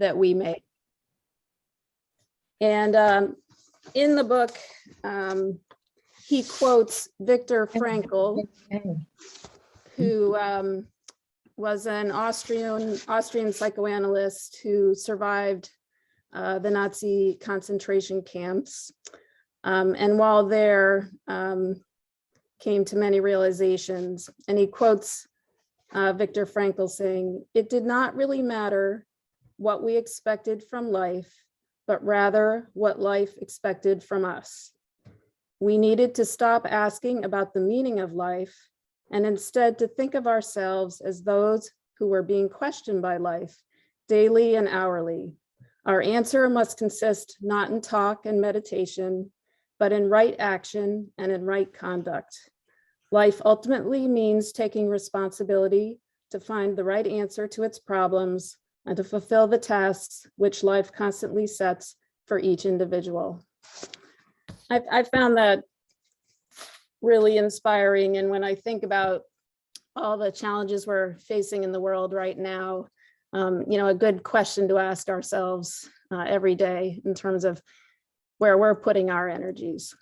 that we make. And in the book, he quotes Viktor Frankl, who was an Austrian psychoanalyst who survived the Nazi concentration camps. And while there, came to many realizations. And he quotes Viktor Frankl saying, "It did not really matter what we expected from life, but rather what life expected from us. We needed to stop asking about the meaning of life and instead to think of ourselves as those who were being questioned by life daily and hourly. Our answer must consist not in talk and meditation, but in right action and in right conduct. Life ultimately means taking responsibility to find the right answer to its problems and to fulfill the tasks which life constantly sets for each individual." I found that really inspiring. And when I think about all the challenges we're facing in the world right now, a good question to ask ourselves every day in terms of where we're putting our energies.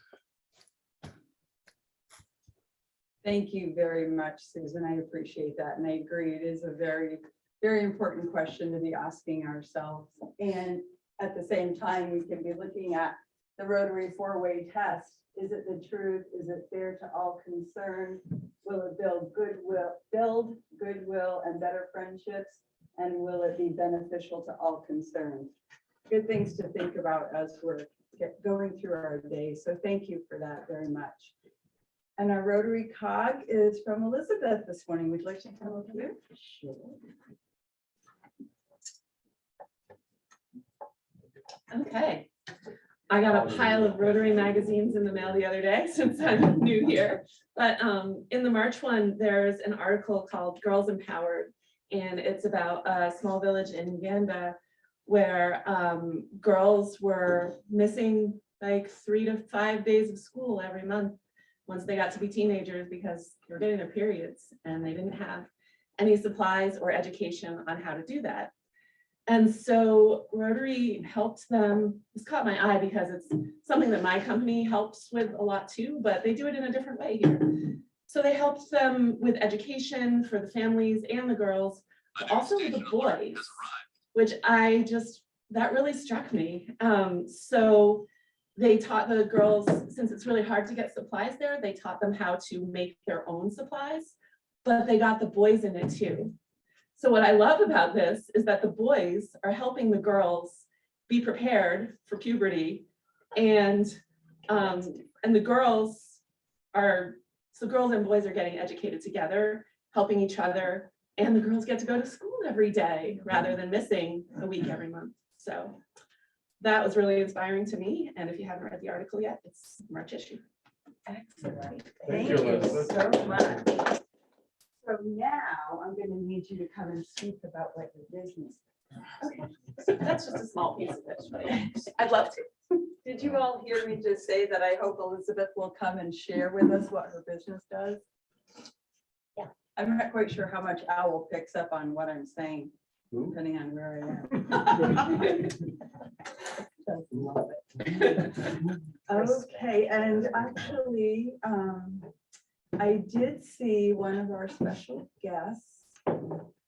Thank you very much, Susan. I appreciate that. And I agree, it is a very, very important question to be asking ourselves. And at the same time, we can be looking at the Rotary four-way test. Is it the truth? Is it fair to all concerned? Will it build goodwill and better friendships? And will it be beneficial to all concerned? Good things to think about as we're going through our day. So thank you for that very much. And our Rotary cog is from Elizabeth this morning. Would you like to come over here? Sure. Okay. I got a pile of Rotary magazines in the mail the other day since I'm new here. But in the March one, there's an article called Girls Empowered, and it's about a small village in Uganda where girls were missing like 3 to 5 days of school every month once they got to be teenagers because they were getting their periods and they didn't have any supplies or education on how to do that. And so Rotary helped them. This caught my eye because it's something that my company helps with a lot too, but they do it in a different way here. So they helped them with education for the families and the girls, but also with the boys, which that really struck me. So they taught the girls, since it's really hard to get supplies there, they taught them how to make their own supplies, but they got the boys in it too. So what I love about this is that the boys are helping the girls be prepared for puberty, and the girls and boys are getting educated together, helping each other, and the girls get to go to school every day rather than missing a week every month. So that was really inspiring to me. And if you haven't read the article yet, it's March issue. Excellent. Thank you so much. So now I'm going to need you to come and speak about what your business is. Okay, so that's just a small piece of it, but I'd love to. Did you all hear me just say that I hope Elizabeth will come and share with us what her business does? Yeah. I'm not quite sure how much Owl picks up on what I'm saying, depending on where I am. Okay, and actually, I did see one of our special guests, but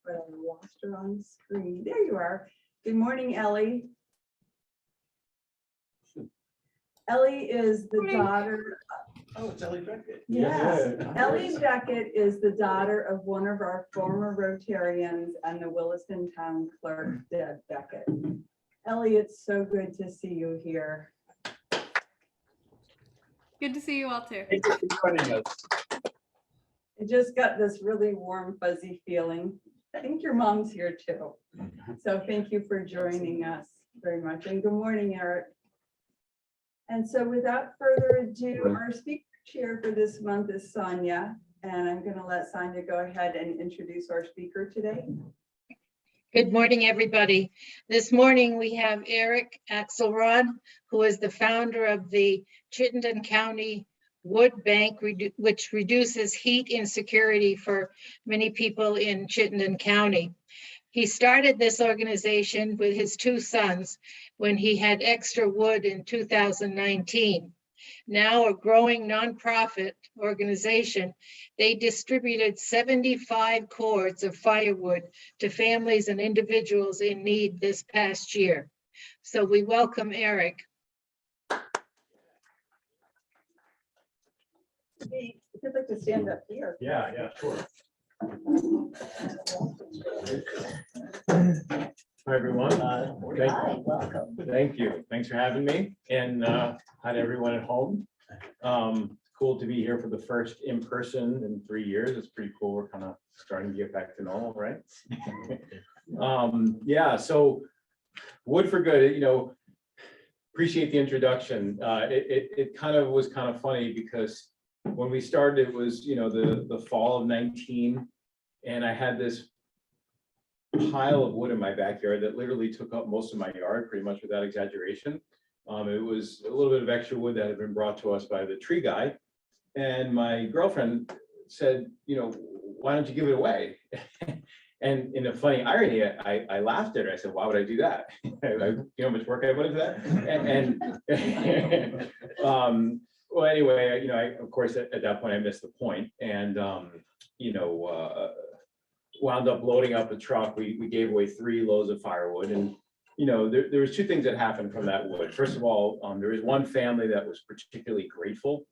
I lost her on the screen. There you are. Good morning, Ellie. Ellie is the daughter. Oh, it's Ellie Beckett. Yes, Ellie Beckett is the daughter of one of our former Rotarians and the Williston town clerk, Deb Beckett. Ellie, it's so good to see you here. Good to see you all too. Thank you for joining us. I just got this really warm, fuzzy feeling. I think your mom's here too. So thank you for joining us very much. And good morning, Eric. And so without further ado, our speaker chair for this month is Sonia. And I'm going to let Sonia go ahead and introduce our speaker today. Good morning, everybody. This morning we have Eric Axelrod, who is the founder of the Chittenden County Wood Bank, which reduces heat insecurity for many people in Chittenden County. He started this organization with his two sons when he had extra wood in 2019. Now a growing nonprofit organization, they distributed 75 cords of firewood to families and individuals in need this past year. So we welcome Eric. If you'd like to stand up here. Yeah, sure. Hi, everyone. Welcome. Thank you. Thanks for having me. And hi to everyone at home. Cool to be here for the first in-person in 3 years. It's pretty cool. We're kind of starting to get back to normal, right? Yeah, so Wood4Good, appreciate the introduction. It kind of was kind of funny because when we started, it was, the fall of 19, and I had this pile of wood in my backyard that literally took up most of my yard, pretty much without exaggeration. It was a little bit of extra wood that had been brought to us by the tree guy. And my girlfriend said, why don't you give it away? And in a funny irony, I laughed at her. I said, why would I do that? You know how much work I put into that? Well, anyway, I, of course, at that point, I missed the point, and, wound up loading up the truck. We gave away 3 loads of firewood, and, there was 2 things that happened from that wood. First of all, there was one family that was particularly grateful,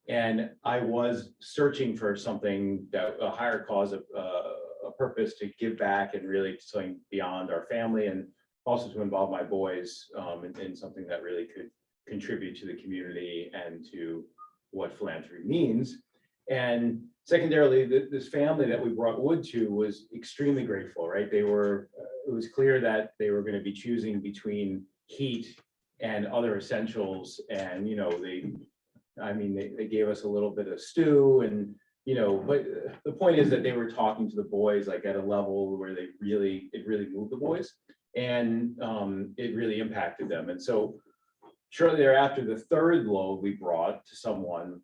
and I was searching for something that a higher cause of a purpose to give back and really something beyond our family, and also to involve my boys in something that really could contribute to the community and to what philanthropy means. And secondarily, this family that we brought wood to was extremely grateful, right? It was clear that they were going to be choosing between heat and other essentials. And, they gave us a little bit of stew, and, but the point is that they were talking to the boys like at a level where it really moved the boys, and it really impacted them. And so shortly thereafter, the 3rd load we brought to someone,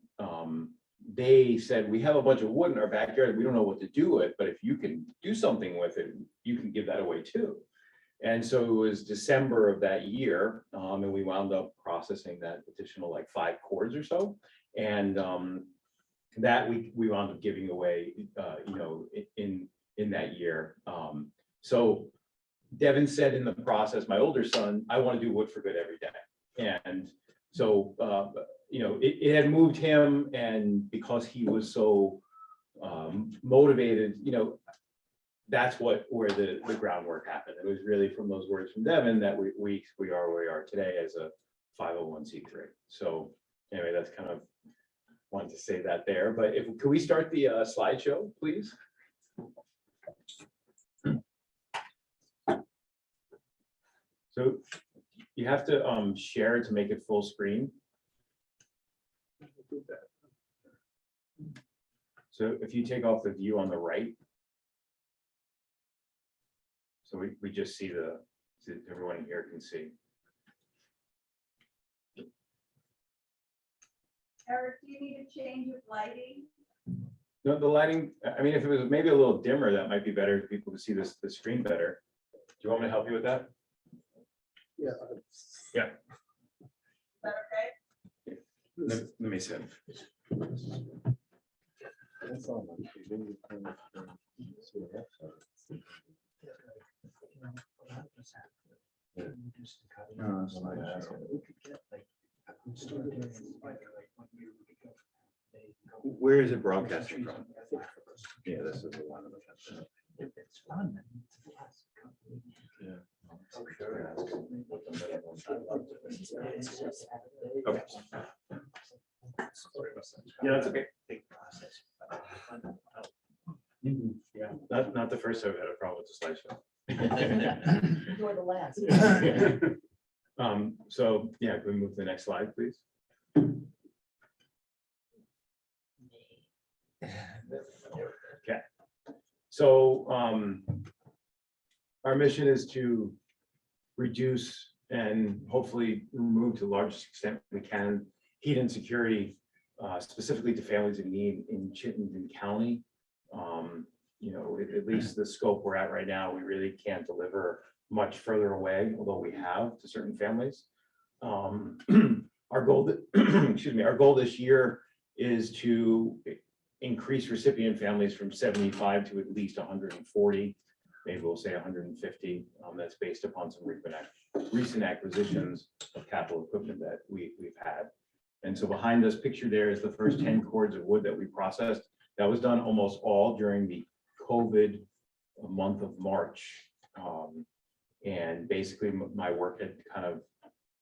they said, we have a bunch of wood in our backyard. We don't know what to do with it, but if you can do something with it, you can give that away too. And so it was December of that year, and we wound up processing that additional 5 cords or so. And that we wound up giving away, in that year. So Devin said in the process, my older son, I want to do Wood4Good every day. And so, it had moved him, and because he was so motivated, that's where the groundwork happened. It was really from those words from Devin that we are where we are today as a 501c3. So anyway, that's kind of wanted to say that there. But could we start the slideshow, please? So you have to share to make it full screen. So if you take off the view on the right, so we just see everyone here can see. Eric, do you need a change of lighting? No, the lighting, if it was maybe a little dimmer, that might be better, people to see the screen better. Do you want me to help you with that? Yeah. Yeah. Is that okay? Let me see. Where is it broadcasting from? Yeah, this is the one. It's fun. Yeah. Okay. Yeah, that's okay. Yeah, not the first time I've had a problem with the slideshow. You're the last. So yeah, can we move to the next slide, please? Okay. So our mission is to reduce and hopefully remove to the largest extent we can heat insecurity, specifically to families in need in Chittenden County. you know, at least the scope we're at right now, we really can't deliver much further away, although we have to certain families. Our goal, excuse me, our goal this year is to increase recipient families from 75 to at least 140, maybe we'll say 150. That's based upon some recent acquisitions of capital equipment that we've had. And so behind this picture there is the first 10 cords of wood that we processed. That was done almost all during the COVID month of March. And basically my work had kind of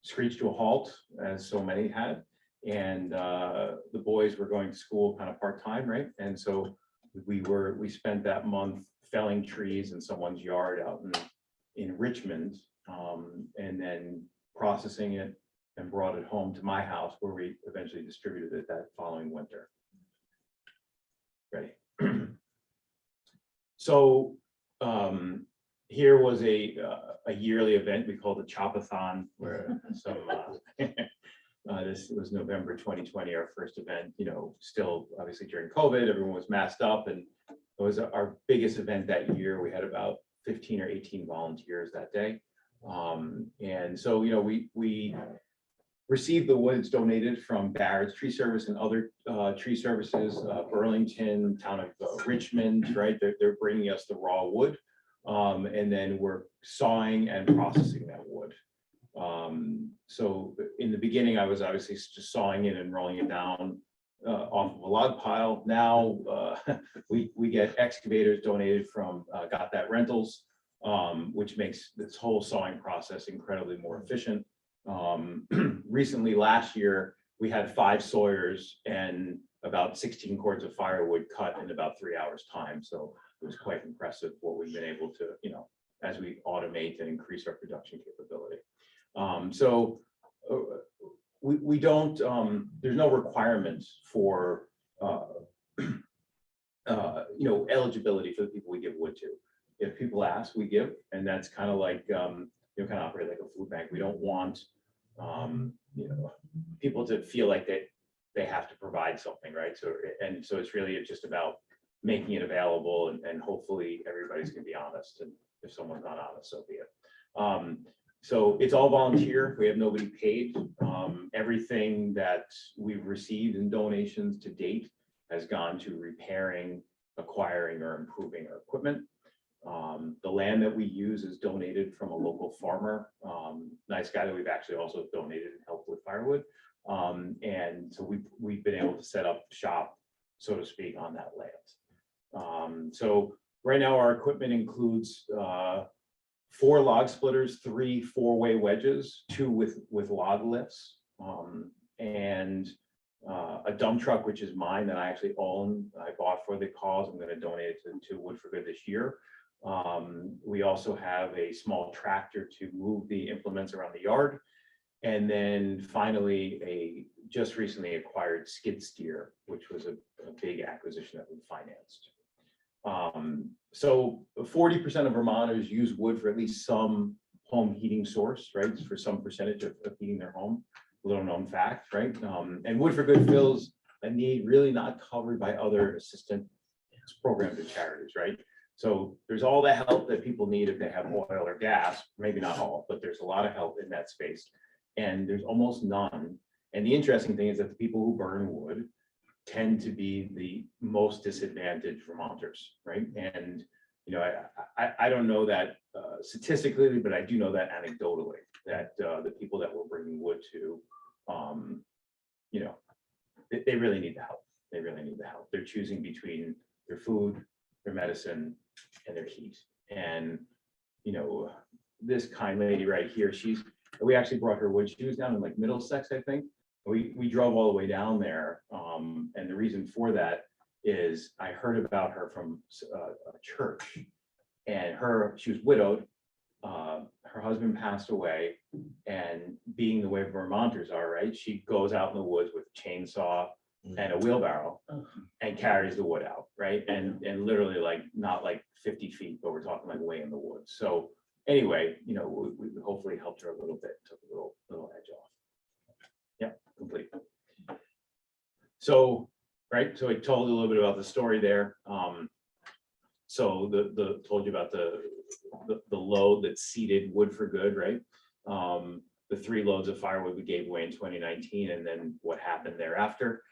screeched to a halt, as so many had. And the boys were going to school kind of part-time, right? And so we spent that month felling trees in someone's yard out in Richmond, and then processing it and brought it home to my house, where we eventually distributed it that following winter. Ready? So here was a yearly event we called the Chopathon, where some this was November 2020, our first event. You know, still obviously during COVID, everyone was masked up, and it was our biggest event that year. We had about 15 or 18 volunteers that day, and so you know we received the woods donated from Barrett's Tree Service and other tree services, Burlington, town of Richmond, right? They're bringing us the raw wood. And then we're sawing and processing that wood. So in the beginning, I was obviously just sawing it and rolling it down off of a log pile. Now we get excavators donated from Got That Rentals, which makes this whole sawing process incredibly more efficient. Recently, last year, we had 5 sawyers and about 16 cords of firewood cut in about 3 hours time. So it was quite impressive what we've been able to, you know, as we automate and increase our production capability. We don't, there's no requirements for, you know, eligibility for the people we give wood to. If people ask, we give, and that's kind of like, you know, kind of operate like a food bank. We don't want, you know, people to feel like they have to provide something, right? So it's really just about making it available, and hopefully everybody's gonna be honest, and if someone's not honest, so be it. So it's all volunteer. We have nobody paid. Everything that we've received in donations to date has gone to repairing, acquiring, or improving our equipment. The land that we use is donated from a local farmer, nice guy that we've actually also donated and helped with firewood. And so we've been able to set up shop, so to speak, on that land. So right now our equipment includes 4 log splitters, 3 4-way wedges, 2 with log lifts, and a dump truck, which is mine, that I actually own. I bought for the cause. I'm going to donate it to Wood4Good this year. We also have a small tractor to move the implements around the yard. And then finally, a just recently acquired skid steer, which was a big acquisition that we financed. So 40% of Vermonters use wood for at least some home heating source, right? For some percentage of heating their home, little known fact, right? And Wood4Good fills a need really not covered by other assistance programs and charities, right? So there's all the help that people need if they have oil or gas, maybe not all, but there's a lot of help in that space. And there's almost none. And the interesting thing is that the people who burn wood tend to be the most disadvantaged Vermonters, right? And you know, I don't know that statistically, but I do know that anecdotally, that the people that we're bringing wood to, you know, they really need the help. They really need the help. They're choosing between their food, their medicine, and their heat. And you know, this kind lady right here, we actually brought her wood. She was down in like Middlesex, I think. We drove all the way down there, and the reason for that is I heard about her from a church, and she was widowed. Her husband passed away, and being the way Vermonters are, right? She goes out in the woods with a chainsaw and a wheelbarrow and carries the wood out, right? And literally like not like 50 feet, but we're talking like way in the woods. So anyway, you know, we hopefully helped her a little bit, took a little edge off. Yeah, complete. So, right, so I told you a little bit about the story there. So told you about the load that seeded Wood4Good, right? The 3 loads of firewood we gave away in 2019, and then what happened thereafter.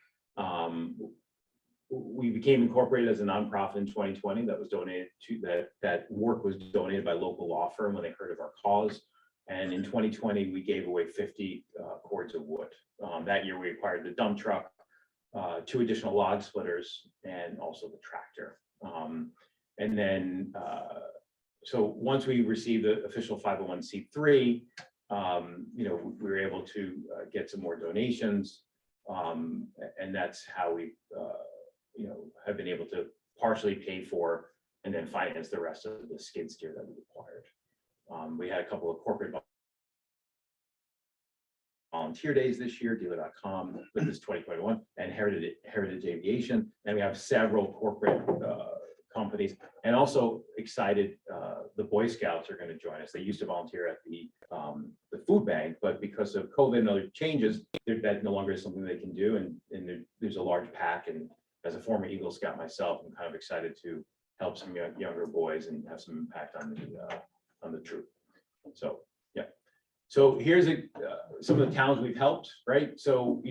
We became incorporated as a nonprofit in 2020. That was donated to that work was donated by a local law firm when they heard of our cause. And in 2020, we gave away 50 cords of wood. That year, we acquired the dump truck, 2 additional log splitters, and also the tractor. And then, so once we received the official 501c3, we were able to get some more donations, and that's how we, have been able to partially pay for and then finance the rest of the skid steer that we acquired. We had a couple of corporate volunteer days this year, dealer.com with this 2021, and Heritage Aviation, and we have several corporate companies, and also excited the Boy Scouts are going to join us. They used to volunteer at the food bank, but because of COVID and other changes, that no longer is something they can do, and there's a large pack, and as a former Eagle Scout myself, I'm kind of excited to help some younger boys and have some impact on the troop. So yeah, so here's some of the towns we've helped, right? So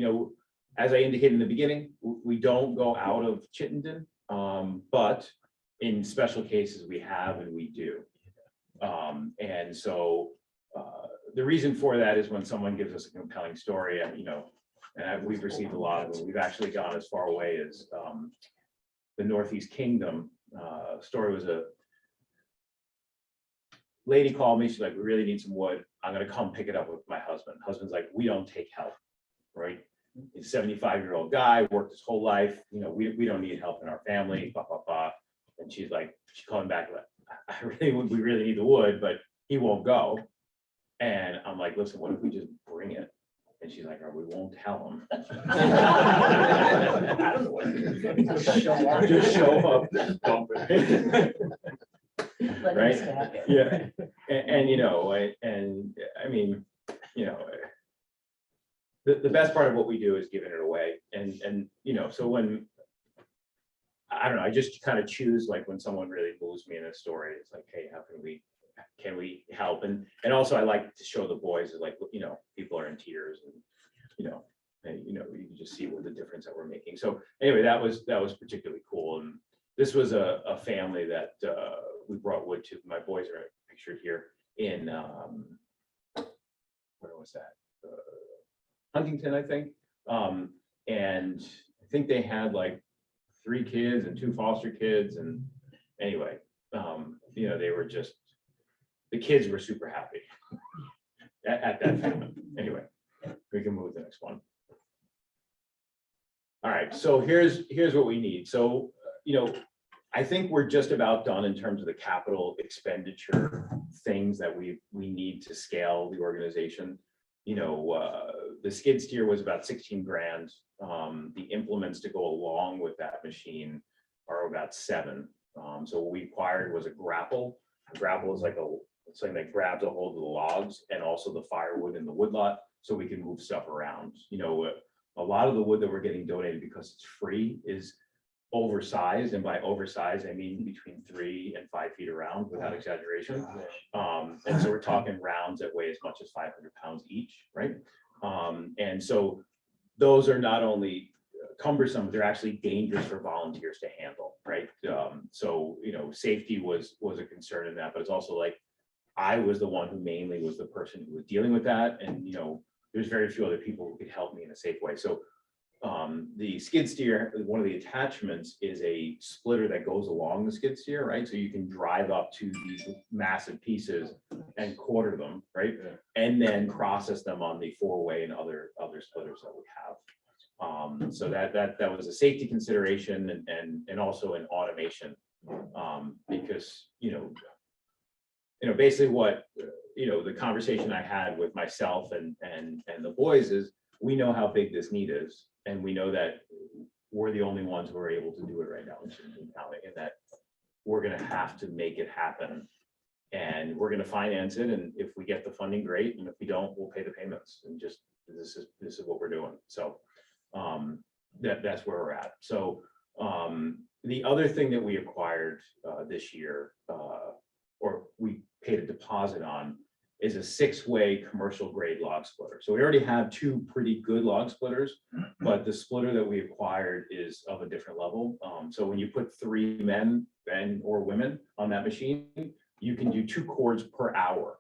as I indicated in the beginning, we don't go out of Chittenden, but in special cases we have and we do. And so the reason for that is when someone gives us a compelling story, and we've received a lot of them. We've actually gone as far away as the Northeast Kingdom. Story was a lady called me. She's like, we really need some wood. I'm going to come pick it up with my husband. Husband's like, we don't take help, right? He's a 75-year-old guy, worked his whole life. We don't need help in our family, blah, blah, blah. And she's calling back, like, we really need the wood, but he won't go. And I'm like, listen, what if we just bring it? And she's like, oh, we won't tell him. I don't know what to do. Just show up, dump it. Let Right? him stack it. Yeah. And I mean, the best part of what we do is giving it away. And so when, I don't know, I just kind of choose, like, when someone really moves me in a story, it's like, hey, how can we help? And also I like to show the boys is like, people are in tears, and you can just see what the difference that we're making. So anyway, that was particularly cool. And this was a family that we brought wood to. My boys are pictured here in where was that? Huntington, I think. And I think they had like 3 kids and 2 foster kids. And anyway, they were just, the kids were super happy at that family. Anyway, we can move to the next one. All right, so here's what we need. So, I think we're just about done in terms of the capital expenditure things that we need to scale the organization. The skid steer was about 16 grand. The implements to go along with that machine are about 7. So what we acquired was a grapple. A grapple is like something that grabs a hold of the logs and also the firewood in the woodlot, so we can move stuff around. A lot of the wood that we're getting donated because it's free is oversized, and by oversized I mean between 3 and 5 feet around, without exaggeration. And so we're talking rounds that weigh as much as 500 pounds each, right? And so those are not only cumbersome, they're actually dangerous for volunteers to handle, right? So safety was a concern in that, but it's also like I was the one who mainly was the person who was dealing with that, and there's very few other people who could help me in a safe way. So the skid steer, one of the attachments is a splitter that goes along the skid steer, right? So you can drive up to these massive pieces and quarter them, right? And then process them on the 4-way and other splitters that we have. So that was a safety consideration and also an automation, because basically what the conversation I had with myself and the boys is, we know how big this need is, and we know that we're the only ones who are able to do it right now in Chittenden County, and that we're going to have to make it happen, and we're going to finance it. And if we get the funding, great, and if we don't, we'll pay the payments. And just this is what we're doing. So that's where we're at. So the other thing that we acquired this year, or we paid a deposit on, is a 6-way commercial grade log splitter. So we already have 2 pretty good log splitters, but the splitter that we acquired is of a different level. So when you put 3 men or women on that machine, you can do 2 cords per hour.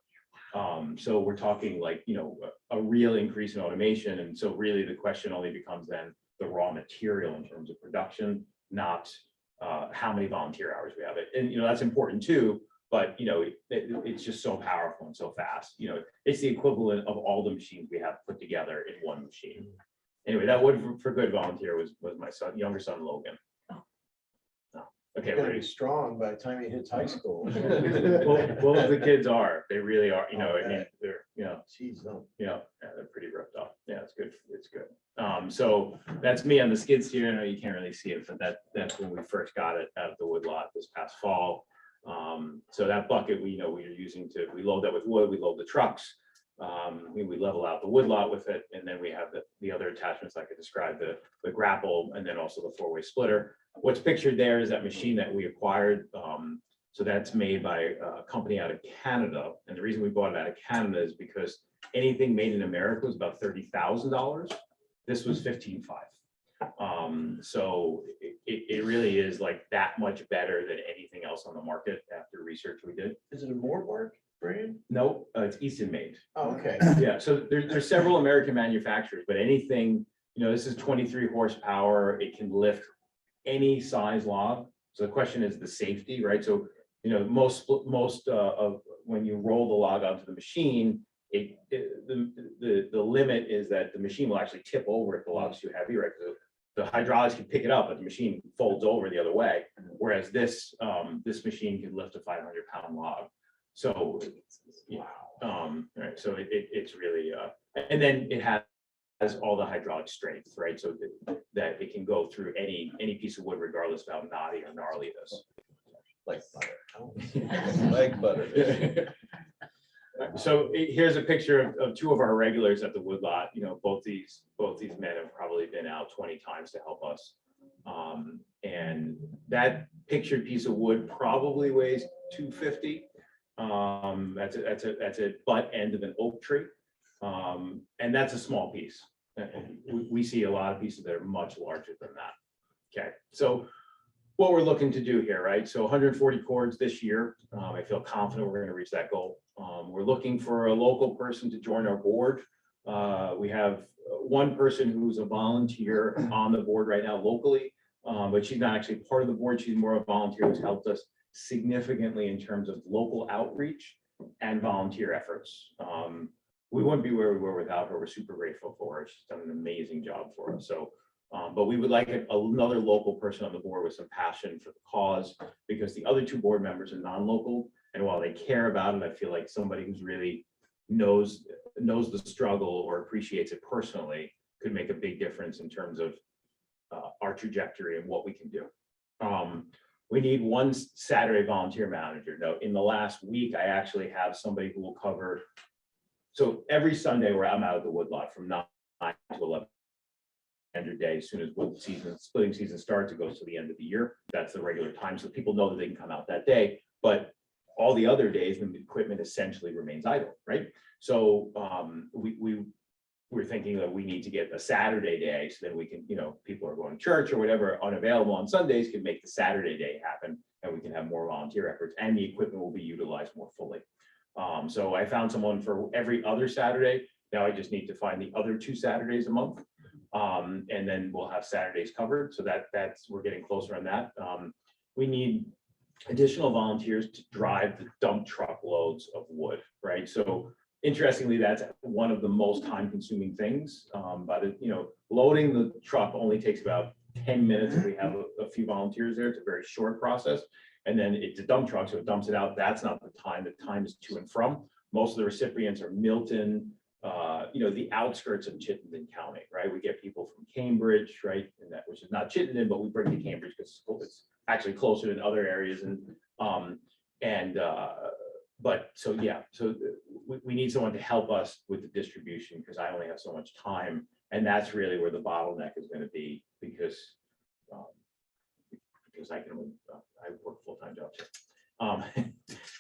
So we're talking like, you know, a real increase in automation. And so really the question only becomes then the raw material in terms of production, not how many volunteer hours we have. And, you know, that's important too, but, you know, it's just so powerful and so fast. You know, it's the equivalent of all the machines we have put together in one machine. Anyway, that Wood4Good volunteer was my son, younger son, Logan. Okay, You're gonna ready? be strong by the time he hits high school. Well, the kids are, they really are, you know, I mean, they're, you know, Jeez, no. yeah, they're pretty ripped up. Yeah, it's good. It's good. So that's me on the skid steer. I know you can't really see it, but that's when we first got it out of the wood lot this past fall. So that bucket, we are using we load that with wood, we load the trucks. We level out the wood lot with it, and then we have the other attachments like I described, the grapple, and then also the 4-way splitter. What's pictured there is that machine that we acquired. So that's made by a company out of Canada. And the reason we bought it out of Canada is because anything made in America was about $30,000. This was $15,500. So it really is like that much better than anything else on the market after research we did. Is it a Mortwork brand? No, it's Easton made. Oh, okay. Yeah, so there's several American manufacturers, but anything, you know, this is 23 horsepower. It can lift any size log. So the question is the safety, right? So, you know, most of when you roll the log onto the machine, the limit is that the machine will actually tip over if the log's too heavy, right? The hydraulics can pick it up, but the machine folds over the other way. Whereas this machine can lift a 500-pound log. So, right. So it's really, and then it has all the hydraulic strength, right? So that it can go through any piece of wood, regardless of how knotty or gnarly it is. Like butter. Like butter. So here's a picture of 2 of our regulars at the wood lot. You know, both these men have probably been out 20 times to help us. And that pictured piece of wood probably weighs 250. That's a butt end of an oak tree. And that's a small piece. We see a lot of pieces that are much larger than that. Okay, so what we're looking to do here, right? So 140 cords this year. I feel confident we're going to reach that goal. We're looking for a local person to join our board. We have one person who's a volunteer on the board right now locally, but she's not actually part of the board. She's more of a volunteer who's helped us significantly in terms of local outreach and volunteer efforts. We wouldn't be where we were without her. We're super grateful for her. She's done an amazing job for us. So, but we would like another local person on the board with some passion for the cause, because the other 2 board members are non-local. And while they care about it, I feel like somebody who's really knows the struggle or appreciates it personally could make a big difference in terms of our trajectory and what we can do. We need one Saturday volunteer manager. Now, in the last week, I actually have somebody who will cover. So every Sunday where I'm out at the woodlot from 9 to 11 day, as soon as splitting season starts, it goes to the end of the year. That's the regular time. So people know that they can come out that day, but all the other days, the equipment essentially remains idle, right? So we're thinking that we need to get a Saturday day, so then we can, you know, people are going to church or whatever, unavailable on Sundays, can make the Saturday day happen, and we can have more volunteer efforts, and the equipment will be utilized more fully. So I found someone for every other Saturday. Now I just need to find the other 2 Saturdays a month, and then we'll have Saturdays covered. So that's we're getting closer on that. We need additional volunteers to drive the dump truck loads of wood, right? So interestingly, that's one of the most time-consuming things. Loading the truck only takes about 10 minutes if we have a few volunteers there. It's a very short process. And then it's a dump truck, so it dumps it out. That's not the time. The time is to and from. Most of the recipients are Milton, the outskirts of Chittenden County, right? We get people from Cambridge, right? And that, which is not Chittenden, but we bring to Cambridge because it's actually closer than other areas. So we need someone to help us with the distribution, because I only have so much time. And that's really where the bottleneck is going to be, because because I work full-time job too.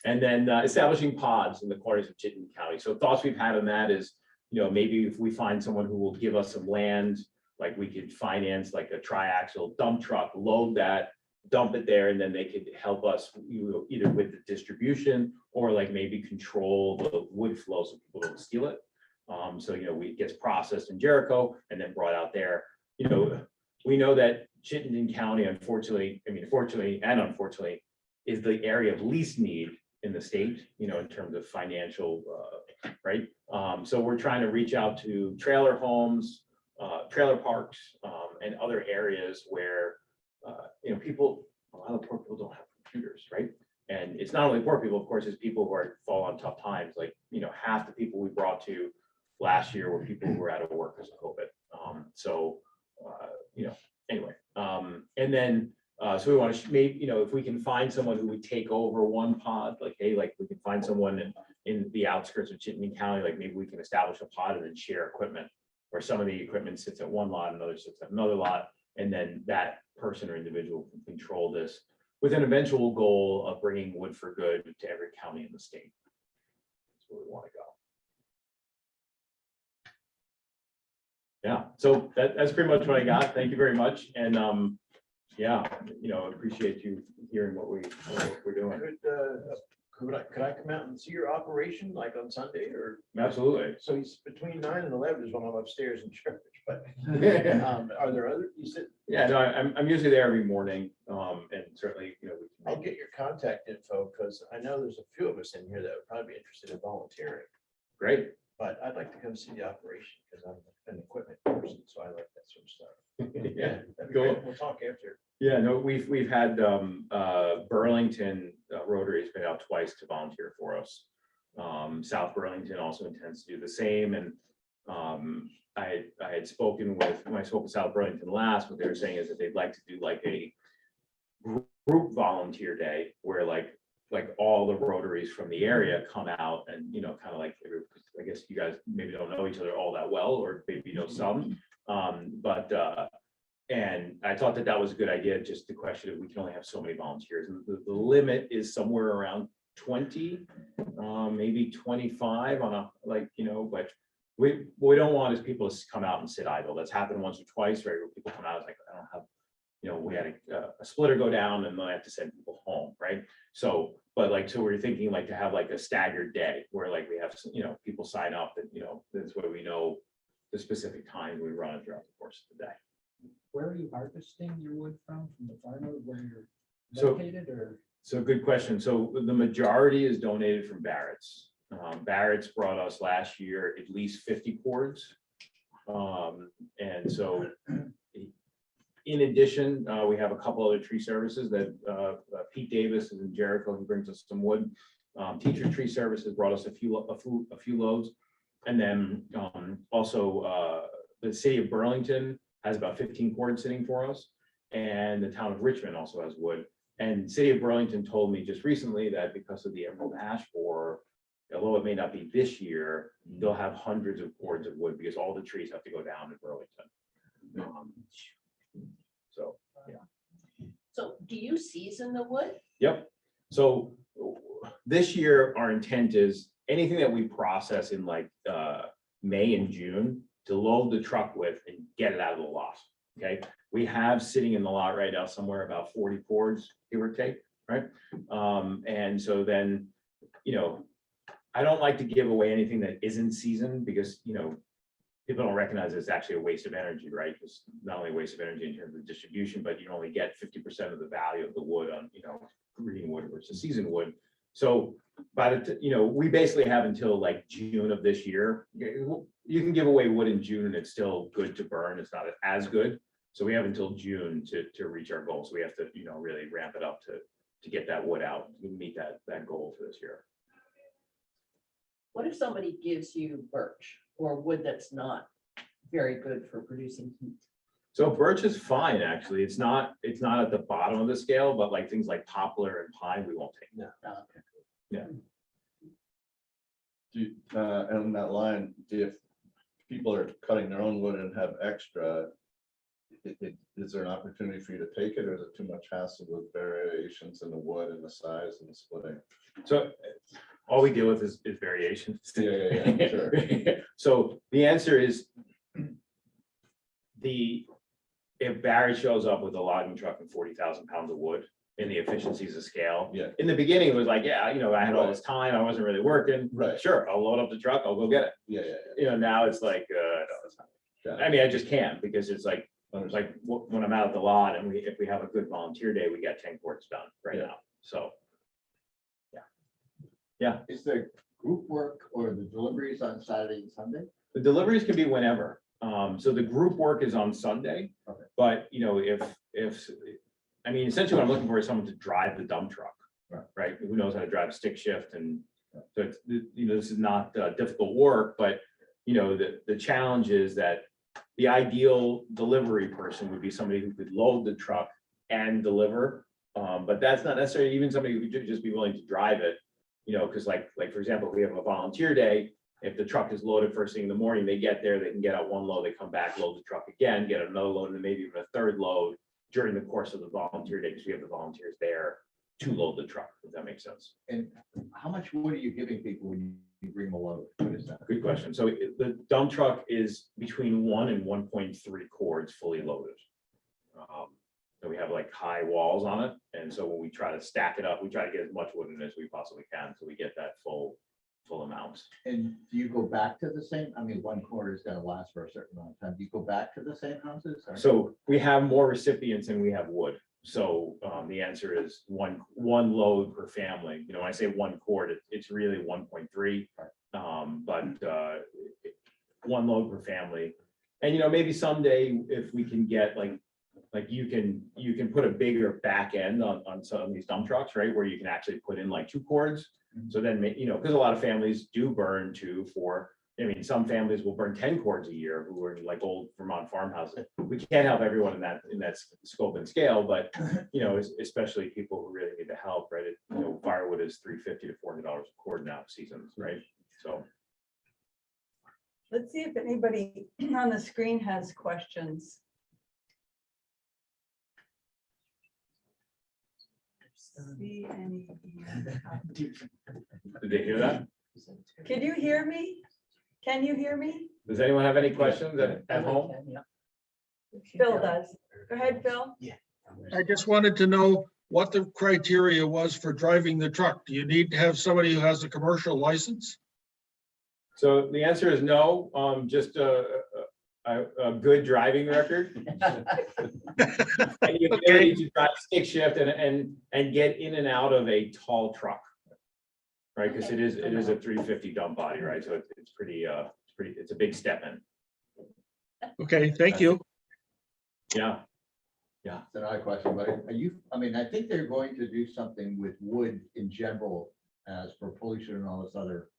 And then establishing pods in the quarters of Chittenden County. So thoughts we've had on that is, maybe if we find someone who will give us some land, like we could finance like a triaxle dump truck, load that, dump it there, and then they could help us either with the distribution or like maybe control the wood flow so people don't steal it. So, it gets processed in Jericho and then brought out there. We know that Chittenden County, fortunately and unfortunately, is the area of least need in the state, in terms of financial, right? So we're trying to reach out to trailer homes, trailer parks, and other areas where, a lot of poor people don't have computers, right? And it's not only poor people, of course, it's people who fall on tough times. Like, half the people we brought to last year were people who were out of work because of COVID. Anyway, and then, so we want to maybe, if we can find someone who would take over one pod, like, hey, like we can find someone in the outskirts of Chittenden County, like maybe we can establish a pod and then share equipment, where some of the equipment sits at one lot, another sits at another lot, and then that person or individual can control this with an eventual goal of bringing Wood4Good to every county in the state. That's where we want to go. Yeah, so that's pretty much what I got. Thank you very much. And appreciate you hearing what we're doing. Could I come out and see your operation like on Sunday or? Absolutely. So he's between 9 and 11 is when I'm upstairs in church, but are there other, you said? Yeah, no, I'm usually there every morning. And certainly, I'll get your contact info because I know there's a few of us in here that would probably be interested in volunteering. Great. But I'd like to come see the operation because I'm an equipment person, so I like that sort of stuff. Yeah, That'd be cool. great. We'll talk after. Yeah, no, we've had Burlington Rotary has been out twice to volunteer for us. South Burlington also intends to do the same. And I had spoken with, when I spoke with South Burlington last, what they were saying is that they'd like to do like a group volunteer day where like all the Rotaries from the area come out and, kind of like, I guess you guys maybe don't know each other all that well, or maybe some, and I thought that was a good idea. Just the question of we can only have so many volunteers, and the limit is somewhere around 20, maybe 25 on a but we don't want is people to come out and sit idle. That's happened once or twice, right? Where people come out, it's like, I don't have, we had a splitter go down and then I have to send people home, right? So, but so we're thinking like to have like a staggered day where like we have, people sign up and, that's where we know the specific time we run it throughout the course of the day. Where are you harvesting your wood from the farmer where you're So- located or? So good question. So the majority is donated from Barrett's. Barrett's brought us last year at least 50 cords. And so in addition, we have a couple other tree services that Pete Davis is in Jericho. He brings us some wood. Teacher Tree Services brought us a few loads. And then also the city of Burlington has about 15 cords sitting for us. And the town of Richmond also has wood. And city of Burlington told me just recently that because of the emerald ash borer, although it may not be this year, they'll have hundreds of cords of wood because all the trees have to go down in Burlington. So, yeah. So do you season the wood? Yep. So this year, our intent is anything that we process in like May and June to load the truck with and get it out of the lot. Okay. We have sitting in the lot right now somewhere about 40 cords, give or take, right? And so then, I don't like to give away anything that isn't seasoned because, people don't recognize it's actually a waste of energy, right? It's not only a waste of energy in terms of distribution, but you only get 50% of the value of the wood on, green wood versus seasoned wood. So by we basically have until like June of this year. You can give away wood in June and it's still good to burn. It's not as good. So we have until June to reach our goal. So we have to, really ramp it up to get that wood out, to meet that goal for this year. What if somebody gives you birch or wood that's not very good for producing heat? So birch is fine, actually. It's not at the bottom of the scale, but like things like poplar and pine, we won't take. No. Yeah. And on that line, if people are cutting their own wood and have extra, is there an opportunity for you to take it, or is it too much hassle with variations in the wood and the size and the splitting? So all we deal with is variations. Yeah, sure. So the answer is if Barry shows up with a logging truck and 40,000 pounds of wood in the efficiencies of scale. Yeah. In the beginning, it was like, yeah, I had all this time, I wasn't really working. Right. Sure, I'll load up the truck, I'll go get it. Yeah. Now it's like, no, it's not. I mean, I just can't, because it's like when I'm out at the lot and if we have a good volunteer day, we get 10 quarts done right now. So. Yeah. Is there group work or the deliveries on Saturday and Sunday? The deliveries can be whenever. So the group work is on Sunday, Okay. but I mean, essentially what I'm looking for is someone to drive the dump truck, right? Who knows how to drive a stick shift, and so it's, this is not difficult work, but the challenge is that the ideal delivery person would be somebody who could load the truck and deliver. But that's not necessarily even somebody who could just be willing to drive it, because like for example, if we have a volunteer day, if the truck is loaded first thing in the morning, they get there, they can get out one load, they come back, load the truck again, get another load, and then maybe even a third load during the course of the volunteer day, because we have the volunteers there to load the truck, if that makes sense. And how much wood are you giving people when you bring a load? What is that? Good question. So the dump truck is between 1 and 1.3 cords fully loaded. So we have like high walls on it. And so when we try to stack it up, we try to get as much wood in as we possibly can. So we get that full amount. And do you go back to the same, I mean, one quarter is gonna last for a certain amount of time. Do you go back to the same houses? Or? So we have more recipients than we have wood. So the answer is one load per family. When I say 1 quart, it's really 1.3. But 1 load per family. And maybe someday if we can get like you can put a bigger back end on some of these dump trucks, right? Where you can actually put in like 2 cords. So then, because a lot of families do burn 2, 4. I mean, some families will burn 10 cords a year who are in like old Vermont farmhouses. We can't help everyone in that scope and scale, but especially people who really need the help, right? Firewood is $350 to $400 a cord now seasons, right? So. Let's see if anybody on the screen has questions. See any? Did they hear that? Can you hear me? Can you hear me? Does anyone have any questions at home? Phil does. Go ahead, Phil. I just wanted to know what the criteria was for driving the truck. Do you need to have somebody who has a commercial license? So the answer is no, just a good driving record. And the ability to drive stick shift and get in and out of a tall truck. Right, because it is a 350 dump body, right? So it's pretty, it's a big step in. Okay, thank you. Yeah. It's another question, but I think they're going to do something with wood in general as for pollution and all this other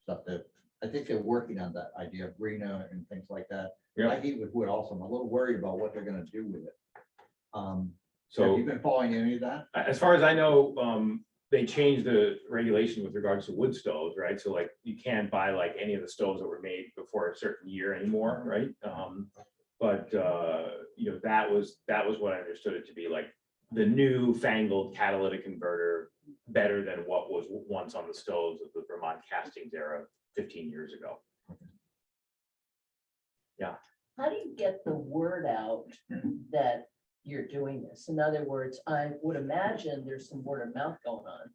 stuff that I think they're working on that idea of greener and things like that. Yeah. I heat with wood also. I'm a little worried about what they're gonna do with it. So have you been following any of that? as far as I know, they changed the regulation with regards to wood stoves, right? So like you can't buy like any of the stoves that were made before a certain year anymore, right? But that was what I understood it to be, like the new fangled catalytic converter, better than what was once on the stoves of the Vermont castings era 15 years ago. Yeah. How do you get the word out that you're doing this? In other words, I would imagine there's some word of mouth going on,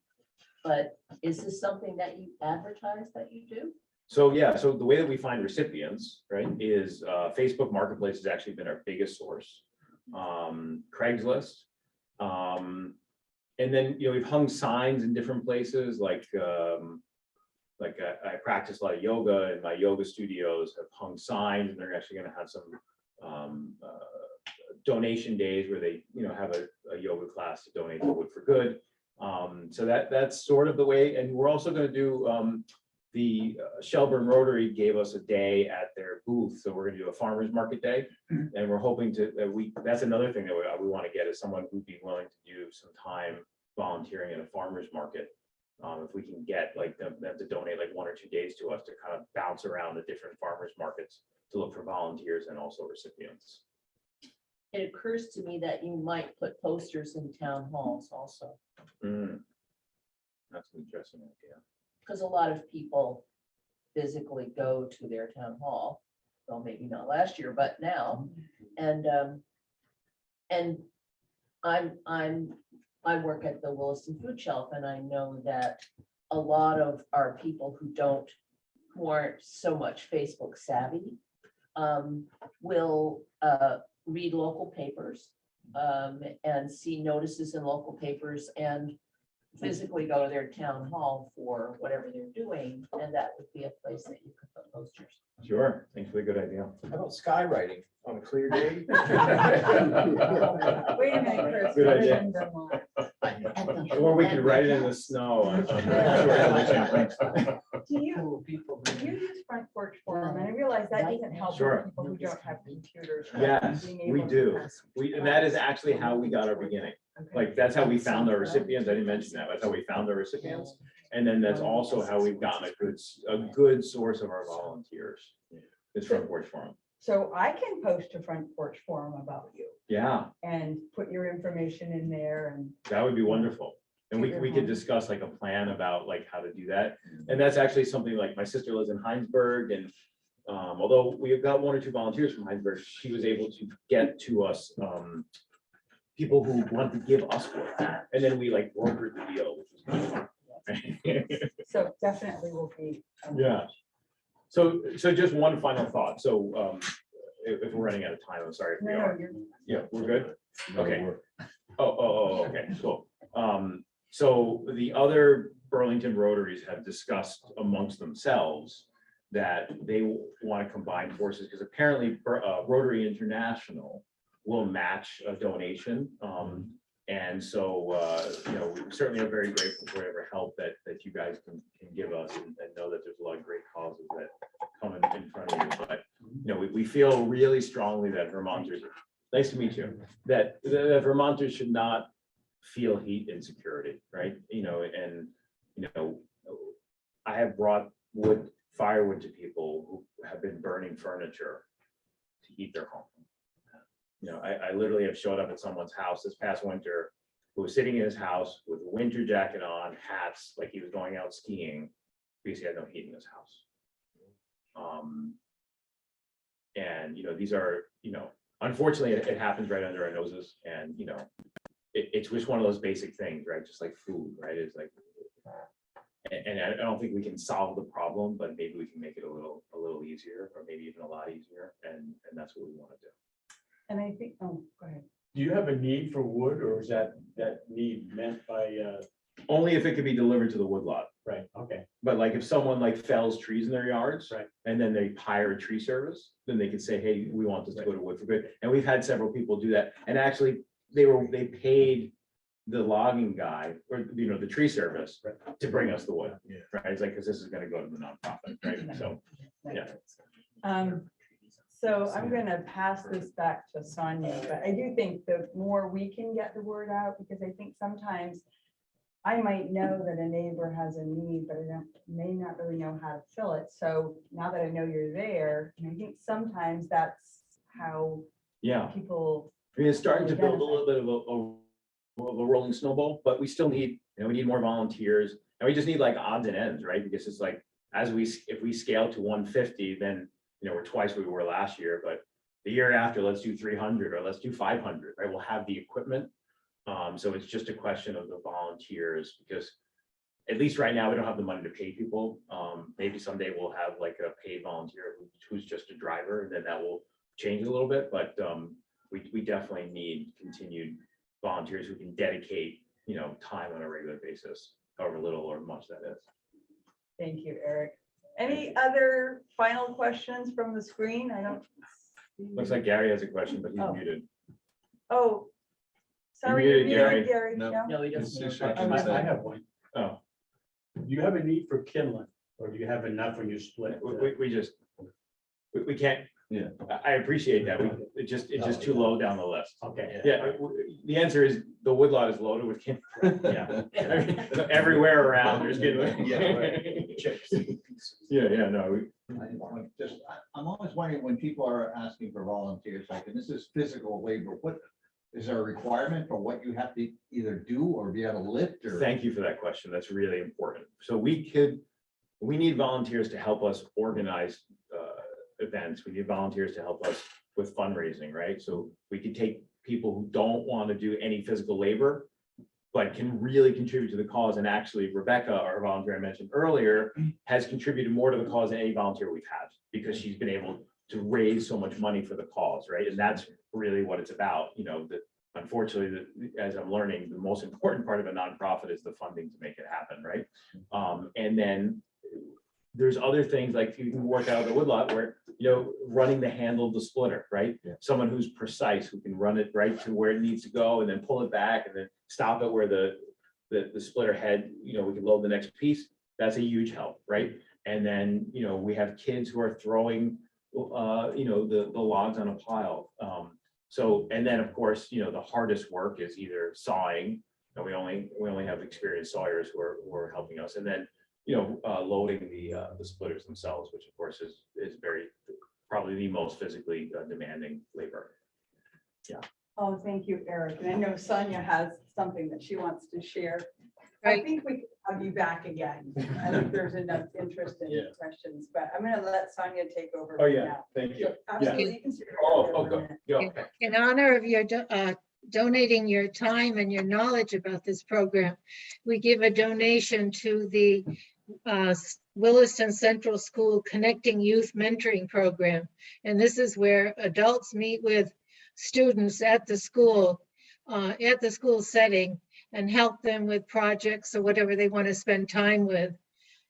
but is this something that you advertise that you do? So yeah, so the way that we find recipients, right, is Facebook Marketplace has actually been our biggest source. Craigslist. And then, we've hung signs in different places, like I practice a lot of yoga, and my yoga studios have hung signs, and they're actually going to have some donation days where they, have a yoga class to donate to Wood4Good. So that's sort of the way. And we're also going to do the Shelburne Rotary gave us a day at their booth, so we're going to do a farmers market day, and we're hoping to that's another thing that we want to get, is someone who'd be willing to do some time volunteering at a farmers market. If we can get like them to donate like 1 or 2 days to us to kind of bounce around the different farmers markets to look for volunteers and also recipients. it occurs to me that you might put posters in town halls also, Mm. That's an interesting idea. because a lot of people physically go to their town hall. Well, maybe not last year, but now. And I work at the Williston Food Shelf, and I know that a lot of our people who aren't so much Facebook savvy will read local papers and see notices in local papers and physically go to their town hall for whatever they're doing, and that would be a place that you could put posters. Sure, thanks for the good idea. How about skywriting on a clear day? Wait a minute, Chris. Good we're idea. in Vermont. Or we could write it in the snow. Do you use front porch forum? And I realize that doesn't help Sure. for people who don't have computers. Yes, being we able to do. pass. And that is actually how we got our beginning. Okay. Like, that's how we found our recipients. I didn't mention that. That's how we found our recipients. And then that's also how we've gotten a good source of our volunteers. Is Front Porch Forum. So I can post to front porch forum about you Yeah, and put your information in there and. that would be wonderful. And we could discuss like a plan about like how to do that. And that's actually something like my sister lives in Heinsberg, and although we've got 1 or 2 volunteers from Heinsberg, she was able to get to us people who want to give us work. And then we like brokered the deal, which was kind of fun. So definitely will be. Yeah. So just one final thought. So if we're running out of time, I'm sorry if we No, are. you're. Yeah, we're good. Okay. We're- Okay, cool. So the other Burlington Rotaries have discussed amongst themselves that they want to combine forces, because apparently Rotary International will match a donation. And so, we certainly are very grateful for whatever help that you guys can give us, and know that there's a lot of great causes that come in front of you. But, we feel really strongly that Vermonters, nice to meet you, that Vermonters should not feel heat insecurity, right? I have brought firewood to people who have been burning furniture to heat their home. I literally have showed up at someone's house this past winter, who was sitting in his house with a winter jacket on, hats, like he was going out skiing, because he had no heat in his house. And, these are, unfortunately, it happens right under our noses, and, it's just one of those basic things, right? Just like food, right? It's like, and I don't think we can solve the problem, but maybe we can make it a little easier, or maybe even a lot easier, and that's what we want to do. And I think, oh, go ahead. Do you have a need for wood, or is that need meant by, Only if it could be delivered to the woodlot. right, okay, But like if someone like fells trees in their yards. Right. And then they hire a tree service, then they could say, hey, we want this to go to Wood4Good. And we've had several people do that. And actually, they paid the logging guy, or, the tree service Right. to bring us the wood. Yeah. Right? It's like, because this is gonna go to the nonprofit, right? So, yeah. So I'm gonna pass this back to Sonia, but I do think the more we can get the word out, because I think sometimes I might know that a neighbor has a need, but I may not really know how to fill it. So now that I know you're there, and I think sometimes that's how Yeah. people. I mean, it's starting to build a little bit of a rolling snowball, but we still need, we need more volunteers, and we just need like odds and ends, right? Because it's like, if we scale to 150, then, we're twice what we were last year, but the year after, let's do 300, or let's do 500, right? We'll have the equipment. So it's just a question of the volunteers, because at least right now, we don't have the money to pay people. Maybe someday we'll have like a paid volunteer who's just a driver, and then that will change a little bit, but we definitely need continued volunteers who can dedicate, time on a regular basis, however little or much that is. Thank you, Eric. Any other final questions from the screen? I don't. Looks like Gary has a question, but he's Oh. muted. Oh. Sorry, muted, you're muted, Gary. Gary. No. No? No, he It's doesn't. just know. shaking I his head. have one. Oh, Do you have a need for kindling, or do you have enough when you split? we can't. Yeah. I appreciate that. It's just too low down the list. Okay. Yeah, the answer is the woodlot is loaded with kindling. Yeah. Everywhere around, there's kindling. Yeah, right. Chips. Yeah, no, I'm always wondering when people are asking for volunteers, like, and this is physical labor, what, is there a requirement for what you have to either do or be able to lift or? Thank you for that question. That's really important. So we need volunteers to help us organize events. We need volunteers to help us with fundraising, right? So we could take people who don't want to do any physical labor, but can really contribute to the cause. And actually, Rebecca, our volunteer I mentioned earlier, has contributed more to the cause than any volunteer we've had, because she's been able to raise so much money for the cause, right? And that's really what it's about. You know, that unfortunately, as I'm learning, the most important part of a nonprofit is the funding to make it happen, right? And then there's other things like you can work out of the woodlot where, you know, running the handle of the splitter, right? Yeah. Someone who's precise, who can run it right to where it needs to go and then pull it back and then stop it where the splitter head, you know, we can load the next piece. That's a huge help, right? And then, you know, we have kids who are throwing, you know, the logs on a pile. So, and then of course, you know, the hardest work is either sawing, and we only have experienced sawyers who are helping us. And then, you know, loading the splitters themselves, which of course is very, probably the most physically demanding labor. Yeah. Oh, thank you, Eric. And I know Sonia has something that she wants to share. I Right. think we can have you back again. I think there's enough interest in Yeah. questions, but I'm gonna let Sonia take over. Oh, for yeah, now. thank you. So absolutely, you can sit right Oh, there for a okay, minute. go. In in honor of your donating your time and your knowledge about this program, we give a donation to the Williston Central School Connecting Youth Mentoring Program. And this is where adults meet with students at the school setting and help them with projects or whatever they want to spend time with.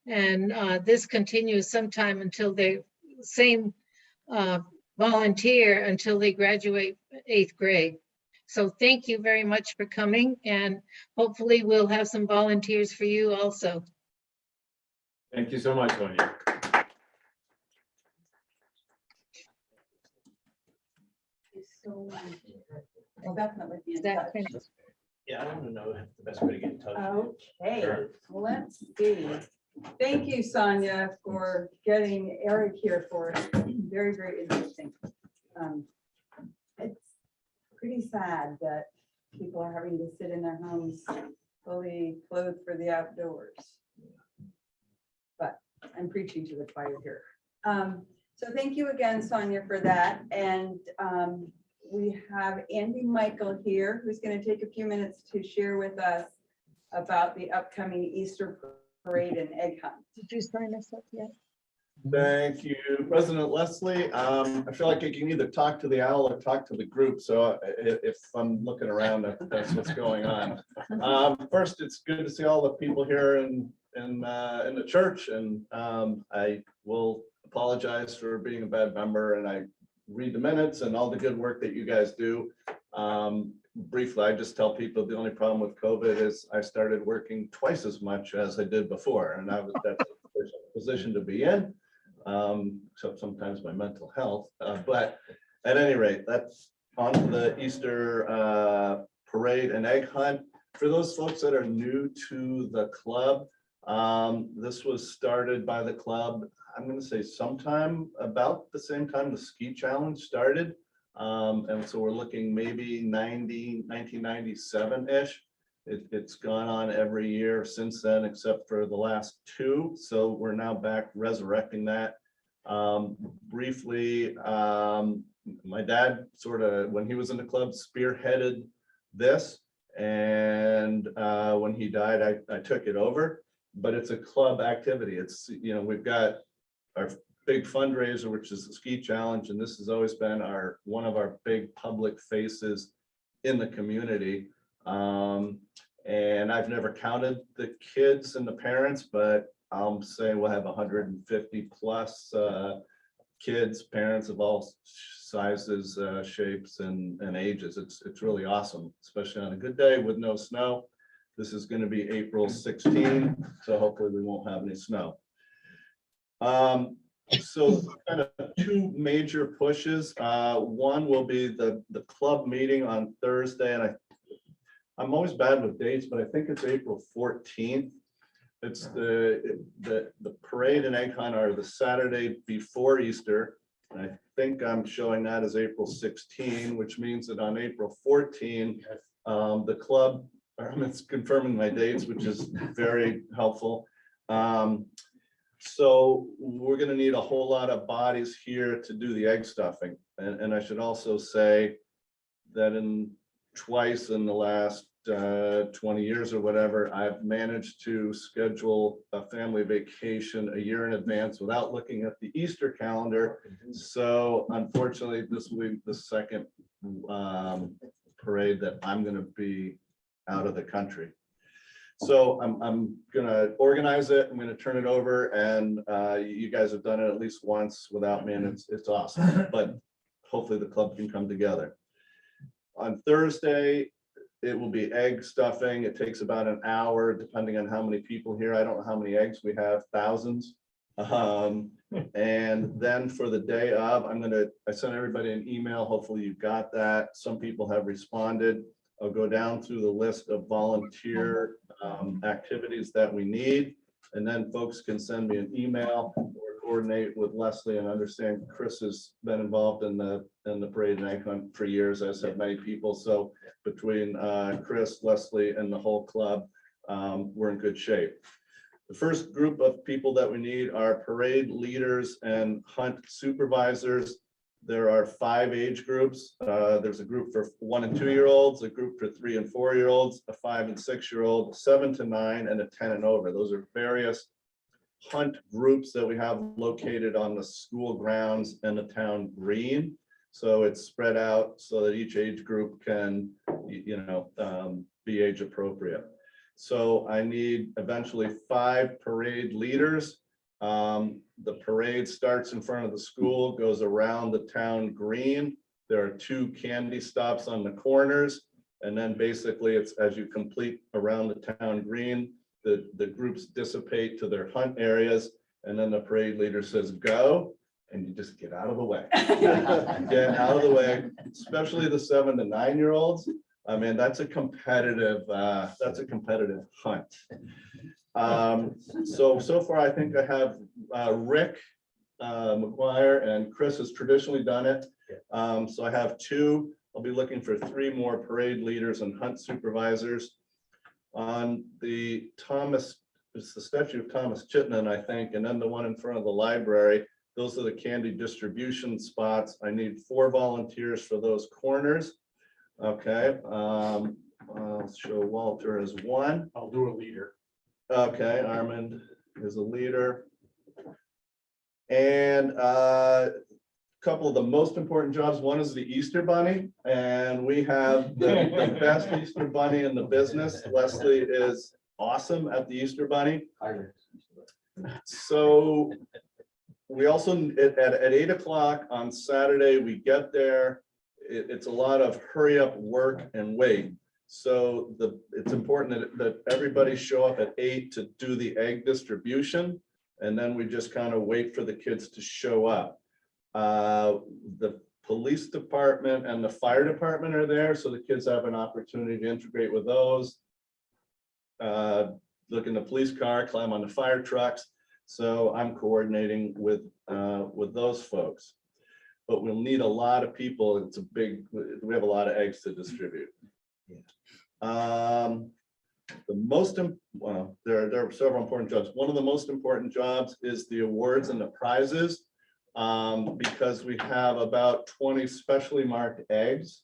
And this continues sometime until they same volunteer until they graduate 8th grade. So thank you very much for coming, and hopefully we'll have some volunteers for you also. Thank you so much, Sonia. We'll definitely be Is in that touch. finished? Yeah, I want to know the best way to get in touch with you. Okay, Sure. let's see. Thank you, Sonia, for getting Eric here for us. Very, very interesting. It's pretty sad that people are having to sit in their homes fully clothed for the outdoors. But I'm preaching to the choir here. So thank you again, Sonia, for that. And we have Andy Michael here, who's going to take a few minutes to share with us about the upcoming Easter parade and egg hunt. Did you sign us up yet? Thank you, President Leslie. I feel like I can either talk to the owl or talk to the group. So if I'm looking around, that's what's going on. First, it's good to see all the people here in the church, and I will apologize for being a bad member, and I read the minutes and all the good work that you guys do. Briefly, I just tell people the only problem with COVID is I started working twice as much as I did before, and that's a position to be in. Except sometimes my mental health, but at any rate, that's on to the Easter parade and egg hunt. For those folks that are new to the club, this was started by the club, I'm going to say sometime about the same time the ski challenge started. And so we're looking maybe 1997-ish. It's gone on every year since then, except for the last two. So we're now back resurrecting that. Briefly, my dad sort of, when he was in the club, spearheaded this. And when he died, I took it over. But it's a club activity. It's, you know, we've got our big fundraiser, which is the ski challenge. And this has always been one of our big public faces in the community. And I've never counted the kids and the parents, but I'll say we'll have 150 plus kids, parents of all sizes, shapes, and ages. It's really awesome, especially on a good day with no snow. This is going to be April 16, so hopefully we won't have any snow. So kind of two major pushes. One will be the club meeting on Thursday, and I'm always bad with dates, but I think it's April 14th. It's the parade and egg hunt are the Saturday before Easter. And I think I'm showing that as April 16, which means that on April 14, the club, it's confirming my dates, which is very helpful. So we're gonna need a whole lot of bodies here to do the egg stuffing. And I should also say that twice in the last 20 years or whatever, I've managed to schedule a family vacation a year in advance without looking at the Easter calendar. So unfortunately, this will be the second parade that I'm gonna be out of the country. So I'm gonna organize it. I'm gonna turn it over, and you guys have done it at least once without me, and it's awesome. But hopefully the club can come together. On Thursday, it will be egg stuffing. It takes about an hour, depending on how many people here. I don't know how many eggs we have, thousands. And then for the day of, I sent everybody an email. Hopefully you got that. Some people have responded. I'll go down through the list of volunteer activities that we need. And then folks can send me an email or coordinate with Leslie, and understand Chris has been involved in the parade and egg hunt for years, as have many people. So between Chris, Leslie, and the whole club, we're in good shape. The first group of people that we need are parade leaders and hunt supervisors. There are 5 age groups. There's a group for 1 and 2 year olds, a group for 3 and 4 year olds, a 5 and 6 year old, 7 to 9, and a 10 and over. Those are various hunt groups that we have located on the school grounds and the town green. So it's spread out so that each age group can, be age appropriate. So I need eventually 5 parade leaders. The parade starts in front of the school, goes around the town green. There are 2 candy stops on the corners. And then basically it's as you complete around the town green, the groups dissipate to their hunt areas. And then the parade leader says, go, and you just get out of the way. Get out of the way, especially the 7 to 9 year olds. I mean, that's a competitive hunt. So far, I think I have Rick McGuire, and Chris has traditionally done it. So I have 2. I'll be looking for 3 more parade leaders and hunt supervisors. On the it's the statue of Thomas Chittenden, I think, and then the one in front of the library. Those are the candy distribution spots. I need 4 volunteers for those corners. Okay, I'll show Walter as 1. I'll do a leader. Okay, Armand is a leader. And couple of the most important jobs. One is the Easter Bunny, and we have the best Easter Bunny in the business. Leslie is awesome at the Easter Bunny. So we also, at 8 o'clock on Saturday, we get there. It's a lot of hurry up, work, and wait. So it's important that everybody show up at 8 to do the egg distribution. And then we just kind of wait for the kids to show up. The police department and the fire department are there, so the kids have an opportunity to integrate with those. Look in the police car, climb on the fire trucks. So I'm coordinating with those folks. But we'll need a lot of people. We have a lot of eggs to distribute. There are several important jobs. One of the most important jobs is the awards and the prizes, because we have about 20 specially marked eggs.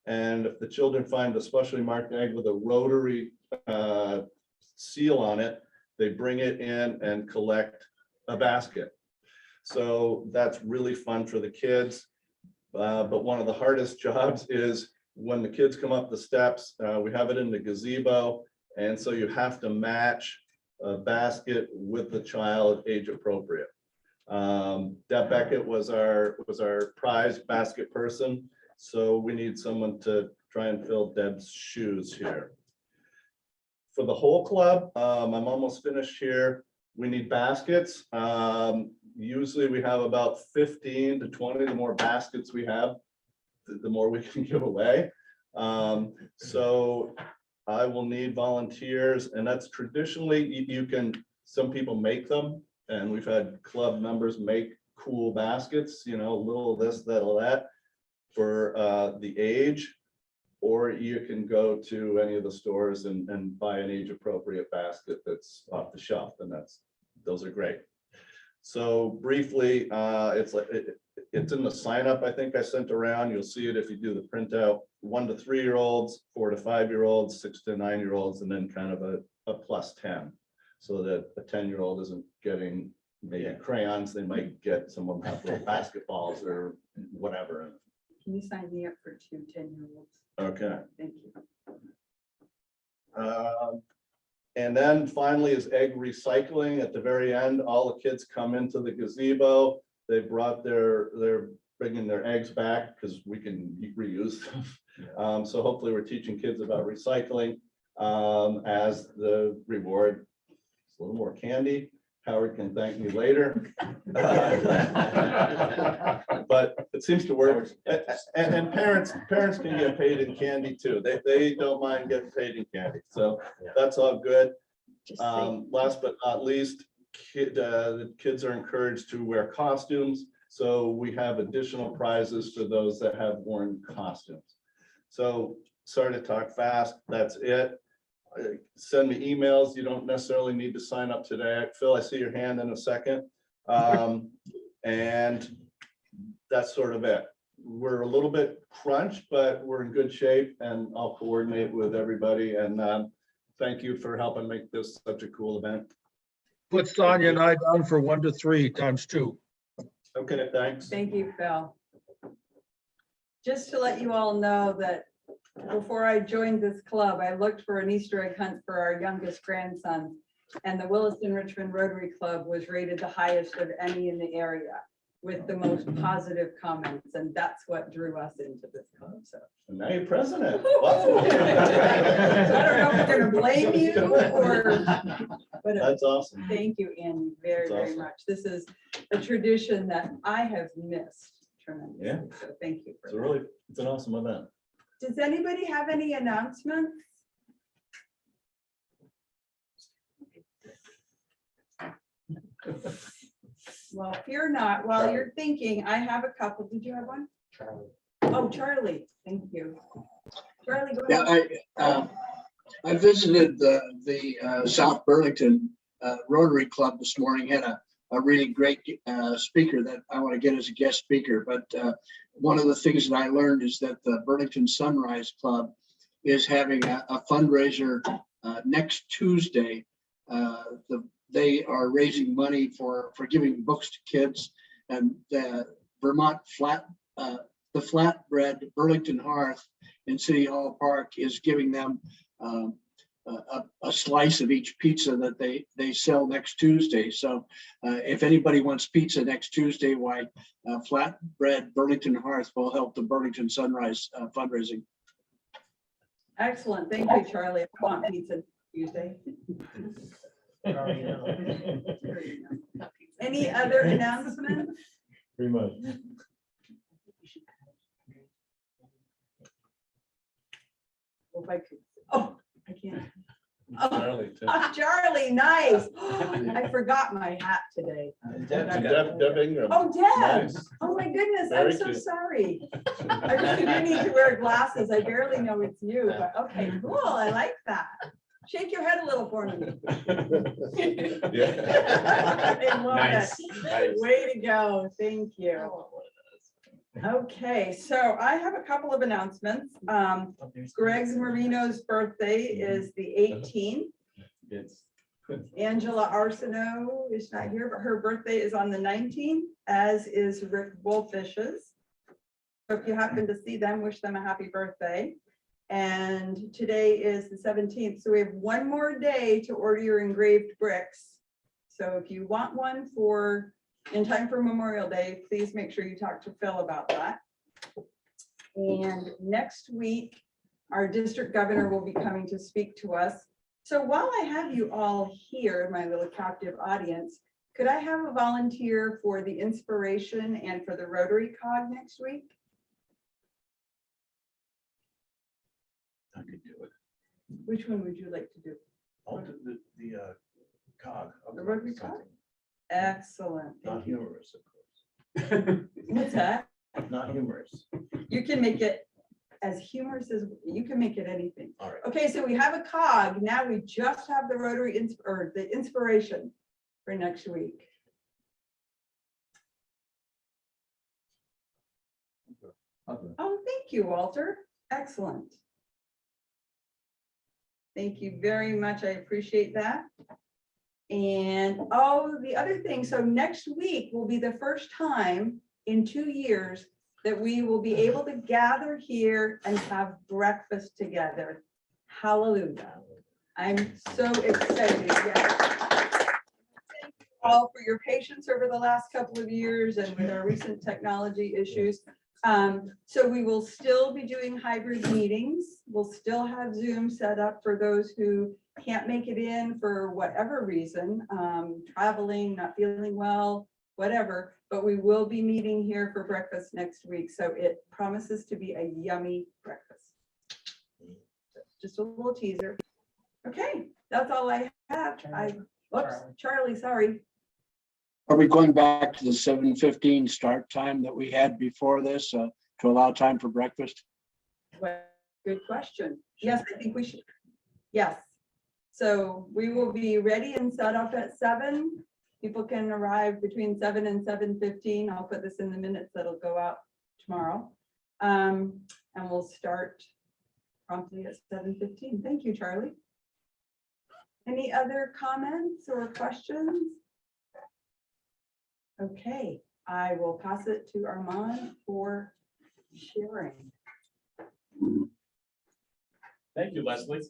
And if the children find a specially marked egg with a Rotary seal on it, they bring it in and collect a basket. So that's really fun for the kids. But one of the hardest jobs is when the kids come up the steps. We have it in the gazebo. And so you have to match a basket with the child age appropriate. Deb Beckett was our prize basket person. So we need someone to try and fill Deb's shoes here. For the whole club, I'm almost finished here. We need baskets. Usually we have about 15 to 20. The more baskets we have, the more we can give away. So I will need volunteers, and that's traditionally, you can, some people make them, and we've had club members make cool baskets, you know, a little this, little that, for the age. Or you can go to any of the stores and buy an age-appropriate basket that's off the shelf, and those are great. So briefly, it's in the sign up, I think I sent around. You'll see it if you do the printout. 1 to 3 year olds, 4 to 5 year olds, 6 to 9 year olds, and then kind of a plus 10. So that a 10-year-old isn't getting maybe crayons, they might get some of them have little basketballs or whatever. Can you sign me up for 2 10-year-olds? Okay. Thank you. And then finally is egg recycling. At the very end, all the kids come into the gazebo. They brought they're bringing their eggs back because we can reuse them. So hopefully we're teaching kids about recycling as the reward. It's a little more candy. Howard can thank me later. But it seems to work. And parents can get paid in candy too. They don't mind getting paid in candy. So that's all good. Last but not least, the kids are encouraged to wear costumes. So we have additional prizes for those that have worn costumes. So sorry to talk fast. That's it. Send me emails. You don't necessarily need to sign up today. Phil, I see your hand in a second. And that's sort of it. We're a little bit crunched, but we're in good shape, and I'll coordinate with everybody. And thank you for helping make this such a cool event. Put Sonia and I down for 1 to 3 times 2. Okay, thanks. Thank you, Phil. Just to let you all know that before I joined this club, I looked for an Easter egg hunt for our youngest grandson. And the Williston-Richmond Rotary Club was rated the highest of any in the area with the most positive comments. And that's what drew us into this club. So And now you're president. So I don't know if we're gonna blame you or, but That's awesome. thank you, Annie, very, That's very awesome. much. This is a tradition that I have missed tremendously. Yeah. So thank you. It's it's an awesome event. Does anybody have any announcements? Well, fear not. While you're thinking, I have a couple. Did you have one? Charlie. Oh, Charlie, thank you. Charlie, go Yeah, ahead. I visited the South Burlington Rotary Club this morning, had a really great speaker that I want to get as a guest speaker. But one of the things that I learned is that the Burlington Sunrise Club is having a fundraiser next Tuesday. They are raising money for giving books to kids, and the Vermont the Flatbread Burlington Hearth in City Hall Park is giving them a slice of each pizza that they sell next Tuesday. So if anybody wants pizza next Tuesday, why Flatbread Burlington Hearth will help the Burlington Sunrise fundraising. Excellent. Thank you, Charlie. I want pizza Tuesday. Any other announcements? Pretty much. If I could, oh, I can't. Oh, Charlie, too. Charlie, nice. I forgot my hat today. Deb Ingram. Oh, Deb. Nice. Oh, my goodness. Very I'm so cute. sorry. I really do need to wear glasses. I barely know it's you, but okay, cool. I like that. Shake your head a little for me. Yeah. I love Nice. it. Way to go. Thank you. Okay, so I have a couple of announcements. Greg Marino's birthday is the 18th. It's Angela Arsenault is not here, but her birthday is on the 19th, as is Rick Wolfish's. So if you happen to see them, wish them a happy birthday. And today is the 17th, so we have one more day to order your engraved bricks. So if you want one in time for Memorial Day, please make sure you talk to Phil about that. And next week, our district governor will be coming to speak to us. So while I have you all here, my little captive audience, could I have a volunteer for the inspiration and for the Rotary Cog next week? I could do it. Which one would you like to do? I'll do the cog. I'll The do rotary something cog? Excellent. Not Thank you. humorous, of course. What's that? Not humorous. You can make it as humorous as, you can make it anything. All right. Okay, so we have a cog. Now we just have the rotary or the inspiration for next week. Okay. Oh, thank you, Walter. Excellent. Thank you very much. I appreciate that. And oh, the other thing, so next week will be the first time in 2 years that we will be able to gather here and have breakfast together. Hallelujah. I'm so excited. Yes. Thank you all for your patience over the last couple of years and with our recent technology issues. So we will still be doing hybrid meetings. We'll still have Zoom set up for those who can't make it in for whatever reason, traveling, not feeling well, whatever, but we will be meeting here for breakfast next week. So it promises to be a yummy breakfast. Just a little teaser. Okay, that's all I have. Whoops, Charlie, sorry. Are we going back to the 7:15 start time that we had before this to allow time for breakfast? Good question. Yes, I think we should. Yes. So we will be ready and set up at 7. People can arrive between 7 and 7:15. I'll put this in the minutes that'll go out tomorrow. And we'll start promptly at 7:15. Thank you, Charlie. Any other comments or questions? Okay, I will pass it to Armand for sharing. Thank you, Leslie.